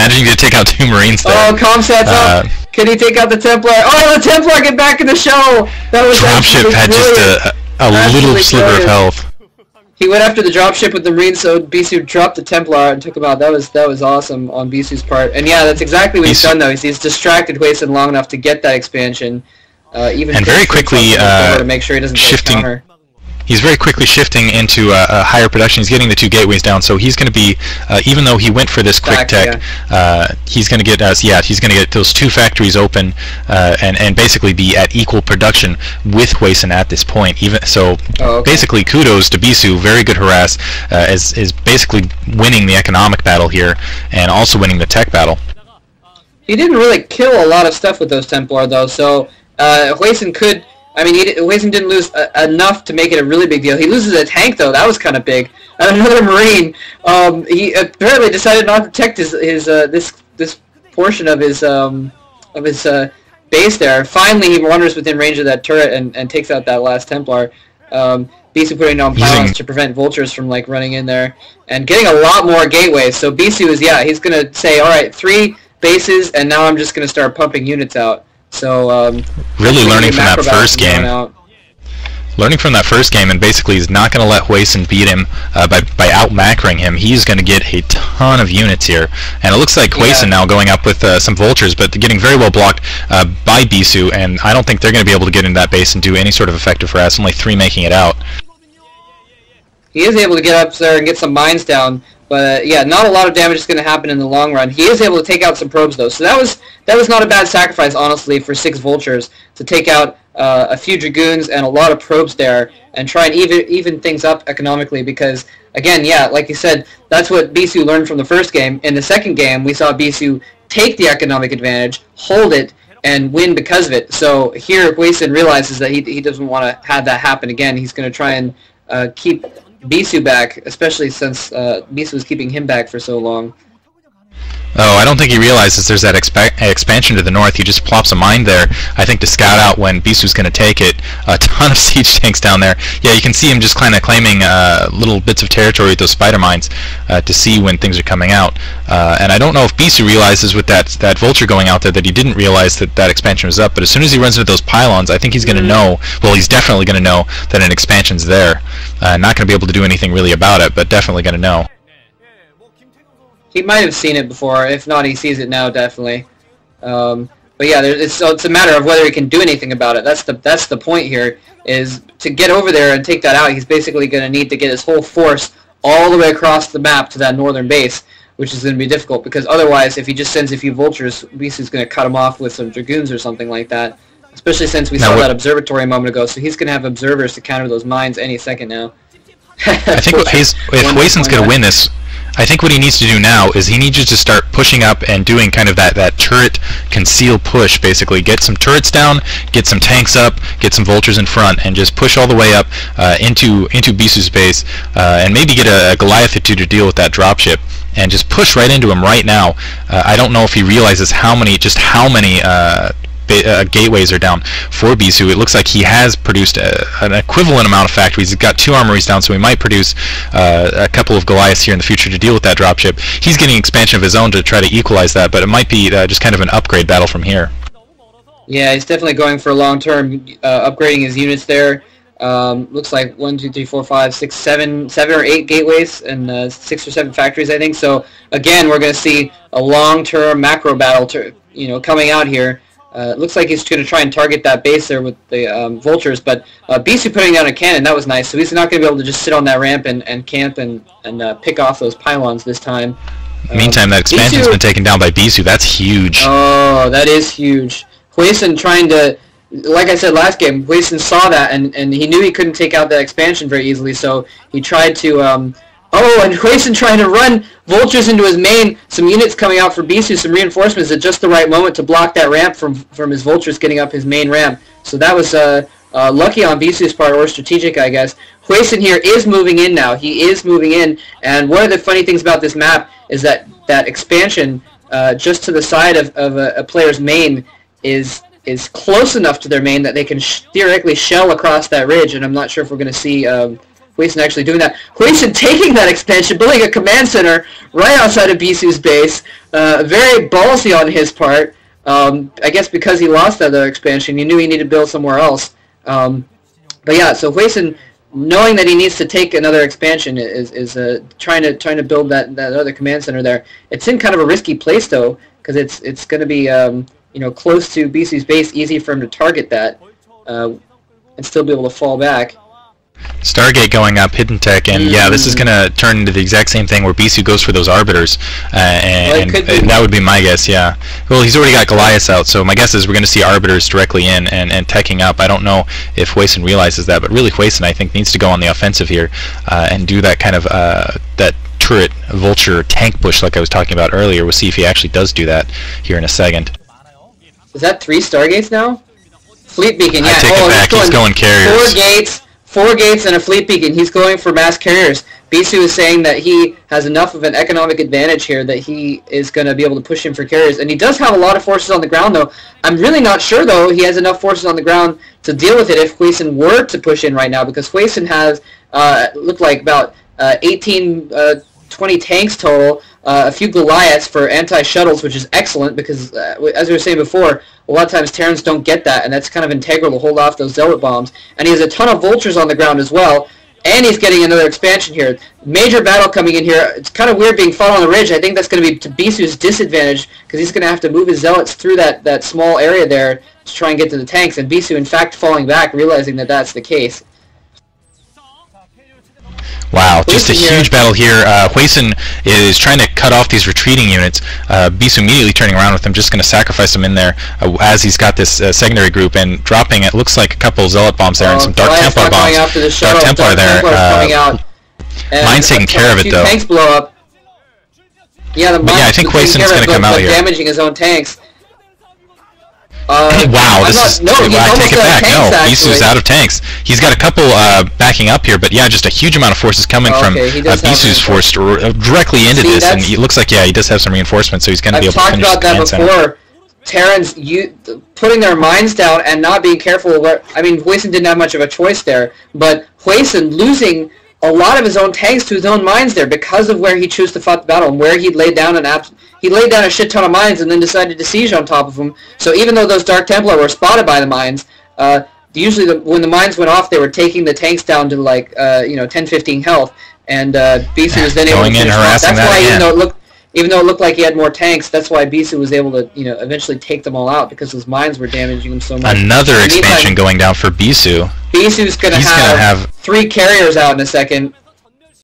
managing to take out 2 Marines there. Oh, Comsat's up. Can he take out the Templar? Oh, the Templar get back in the show! That was Dropship had just a little sliver of health. He went after the dropship with the Marines, so Bisu dropped the Templar and took him out. That was awesome on Bisu's part. And yeah, that's exactly what he's done though. He's distracted Hwasin long enough to get that expansion. Even very quickly to make sure he doesn't counter. He's very quickly shifting into a higher production. He's getting the 2 gateways down, so he's going to be, even though he went for this quick tech, he's going to get he's going to get those 2 factories open and basically be at equal production with Hwasin at this point. Even so, basically kudos to Bisu. Very good harass, is basically winning the economic battle here and also winning the tech battle. He didn't really kill a lot of stuff with those Templar though, so Hwasin could. I mean, Hwasin didn't lose enough to make it a really big deal. He loses a tank, though. That was kind of big. Another Marine. He apparently decided not to protect this portion of his base there. Finally, he wanders within range of that turret and takes out that last Templar. Bisu putting down pylons to prevent vultures from like running in there and getting a lot more gateways. So Bisu is he's gonna say, all right, 3 bases, and now I'm just gonna start pumping units out. So really learning from that first game. Learning from that first game, and basically he's not going to let Hwasin beat him by out-macroing him. He's going to get a ton of units here. And it looks like Hwasin now going up with some vultures, but they're getting very well blocked by Bisu, and I don't think they're going to be able to get into that base and do any sort of effective harass. Only 3 making it out. He is able to get up there and get some mines down. But yeah, not a lot of damage is going to happen in the long run. He is able to take out some probes though, so that was not a bad sacrifice, honestly, for 6 vultures to take out a few dragoons and a lot of probes there, and try and even things up economically. Because again, yeah, like you said, that's what Bisu learned from the first game. In the second game, we saw Bisu take the economic advantage, hold it, and win because of it. So here, Hwasin realizes that he doesn't want to have that happen again. He's going to try and keep Bisu back, especially since Bisu was keeping him back for so long. Oh, I don't think he realizes there's that expansion to the north. He just plops a mine there, I think, to scout out when Bisu's going to take it. A ton of siege tanks down there. Yeah, you can see him just kind of claiming little bits of territory with those spider mines to see when things are coming out. And I don't know if Bisu realizes with that vulture going out there that he didn't realize that expansion was up, but as soon as he runs into those pylons, I think he's going to know, well, he's definitely going to know that an expansion's there. Not going to be able to do anything really about it, but definitely going to know. He might have seen it before. If not, he sees it now, definitely. But yeah, it's a matter of whether he can do anything about it. That's the point here, is to get over there and take that out. He's basically going to need to get his whole force all the way across the map to that northern base, which is going to be difficult, because otherwise, if he just sends a few vultures, Bisu's going to cut him off with some dragoons or something like that. Especially since we saw that observatory a moment ago, so he's going to have observers to counter those mines any second now. I think if Hwasin's going to win this, I think what he needs to do now is he needs to start pushing up and doing kind of that turret conceal push, basically. Get some turrets down, get some tanks up, get some vultures in front, and just push all the way up into Bisu's base, and maybe get a Goliath or 2 to deal with that dropship, and just push right into him right now. I don't know if he realizes how many gateways are down for Bisu. It looks like he has produced an equivalent amount of factories. He's got 2 armories down, so he might produce a couple of Goliaths here in the future to deal with that dropship. He's getting expansion of his own to try to equalize that, but it might be just kind of an upgrade battle from here. Yeah, he's definitely going for long-term upgrading his units there. Looks like 1, 2, 3, 4, 5, 6, 7 or 8 gateways and 6 or 7 factories, I think. So again, we're going to see a long-term macro battle coming out here. It looks like he's going to try and target that base there with the vultures, but Bisu putting down a cannon, that was nice. So he's not going to be able to just sit on that ramp and camp and pick off those pylons this time. Meantime, that expansion's been taken down by Bisu. That's huge. Oh, that is huge. Hwasin trying to, like I said last game, Hwasin saw that and he knew he couldn't take out that expansion very easily, so he tried to... Oh, and Hwasin trying to run vultures into his main. Some units coming out for Bisu, some reinforcements at just the right moment to block that ramp from his vultures getting up his main ramp. So that was lucky on Bisu's part, or strategic, I guess. Hwasin here is moving in now. He is moving in, and one of the funny things about this map is that expansion just to the side of a player's main is close enough to their main that they can theoretically shell across that ridge, and I'm not sure if we're going to see Hwasin actually doing that. Hwasin taking that expansion, building a command center right outside of Bisu's base. Very ballsy on his part. I guess because he lost that other expansion, he knew he needed to build somewhere else. But yeah, so Hwasin, knowing that he needs to take another expansion, is trying to build that other command center there. It's in kind of a risky place though, because it's going to be close to Bisu's base, easy for him to target that, and still be able to fall back. Stargate going up, hidden tech, and yeah, this is going to turn into the exact same thing where Bisu goes for those arbiters, and that would be my guess, yeah. Well, he's already got Goliaths out, so my guess is we're going to see arbiters directly in and teching up. I don't know if Hwasin realizes that, but really Hwasin, I think, needs to go on the offensive here and do that kind of that turret, vulture, tank push like I was talking about earlier. We'll see if he actually does do that here in a second. Is that 3 Stargates now? Fleet Beacon, yeah. I take it back, he's going carriers. 4 gates and a fleet beacon. He's going for mass carriers. Bisu is saying that he has enough of an economic advantage here that he is going to be able to push him for carriers. And he does have a lot of forces on the ground, though. I'm really not sure, though, he has enough forces on the ground to deal with it if Hwasin were to push in right now, because Hwasin has, looked like about 20 tanks total, a few Goliaths for anti-shuttles, which is excellent because, as we were saying before, a lot of times Terrans don't get that, and that's kind of integral to hold off those Zealot bombs. And he has a ton of Vultures on the ground as well, and he's getting another expansion here. Major battle coming in here. It's kind of weird being fought on the ridge. I think that's going to be to Bisu's disadvantage because he's going to have to move his Zealots through that small area there to try and get to the tanks, and Bisu, in fact, falling back, realizing that that's the case. Wow, just a huge battle here. Hwasin is trying to cut off these retreating units. Bisu immediately turning around with him, just going to sacrifice them in there as he's got this secondary group and dropping, it looks like a couple Zealot bombs there and some Dark Templar bombs. Dark Templar there. Mine's taking care of it though. Tanks blow up. Yeah, I think Hwasin's going to come out here. Damaging his own tanks. Wow, I take it back. No, Bisu's out of tanks. He's got a couple backing up here, but yeah, just a huge amount of forces coming from Bisu's force directly into this, and it looks like, yeah, he does have some reinforcements, so he's going to be able to finish the command center. I've talked about that before. Terrans putting their mines down and not being careful. I mean, Hwasin didn't have much of a choice there, but Hwasin losing a lot of his own tanks to his own mines there because of where he chose to fight the battle and where he laid down a shit ton of mines and then decided to siege on top of them. So even though those Dark Templar were spotted by the mines, usually when the mines went off, they were taking the tanks down to like 10-15 health, and Bisu was then able to finish off. That's why even though it looked like he had more tanks, that's why Bisu was able to eventually take them all out because his mines were damaging him so much. Another expansion going down for Bisu. Bisu's going to have 3 carriers out in a second.